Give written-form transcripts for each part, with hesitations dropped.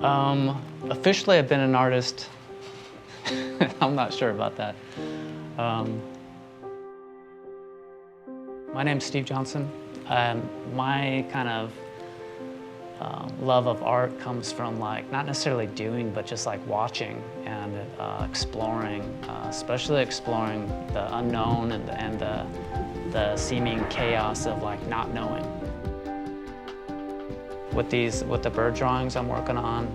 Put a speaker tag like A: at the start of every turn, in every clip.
A: Officially, I've been an artist. I'm not sure about that. My name's Steve Johnson. My kind of love of art comes from not necessarily doing, but just watching and exploring, especially exploring the unknown and the seeming chaos of not knowing. With the bird drawings I'm working on,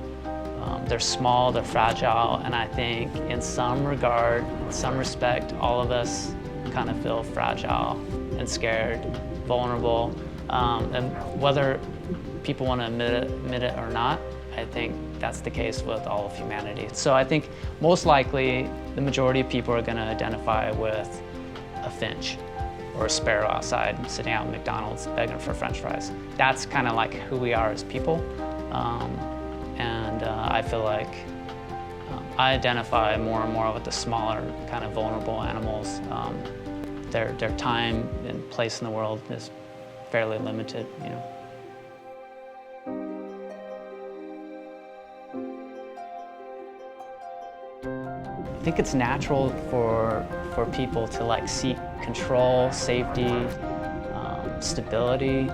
A: they're small, they're fragile, and I think in some regard, in some respect, all of us kind of feel fragile and scared, vulnerable, and whether people want to admit it or not, I think that's the case with all of humanity. So I think most likely the majority of people are going to identify with a finch or a sparrow outside sitting out at McDonald's begging for French fries. That's kind of who we are as people. I feel like I identify more and more with the smaller, kind of vulnerable animals. Their time and place in the world is fairly limited, you know. I think it's natural for people to seek control, safety, stability.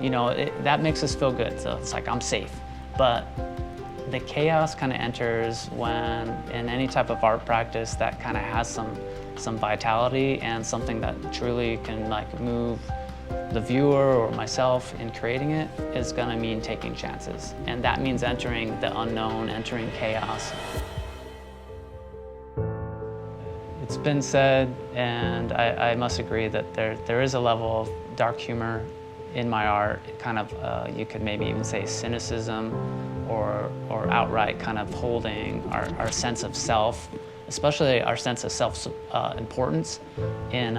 A: You know, that makes us feel good. So it's I'm safe. But the chaos kind of enters when, in any type of art practice that kind of has some vitality and something that truly can move the viewer or myself in creating it, is going to mean taking chances. And that means entering the unknown, entering chaos. It's been said, and I must agree, that there is a level of dark humor in my art, kind of, you could maybe even say cynicism, or outright kind of holding our sense of self, especially our sense of self-importance, in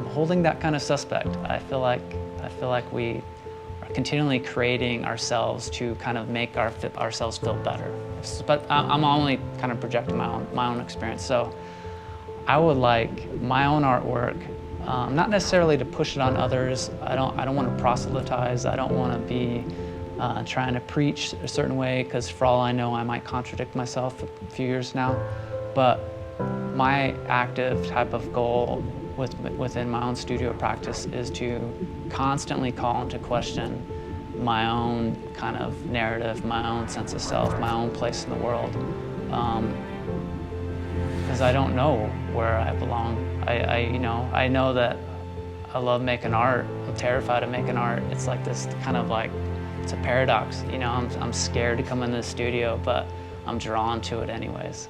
A: holding that kind of suspect. I feel like we are continually creating ourselves to kind of make ourselves feel better. But I'm only kind of projecting my own experience. So I would like my own artwork, not necessarily to push it on others. I don't want to proselytize. I don't want to be trying to preach a certain way, because for all I know, I might contradict myself a few years now. But my active type of goal within my own studio practice is to constantly call into question my own kind of narrative, my own sense of self, my own place in the world. Because I don't know where I belong. I know that I love making art. I'm terrified of making art. It's this kind of it's a paradox. You know, I'm scared to come in the studio, but I'm drawn to it anyways.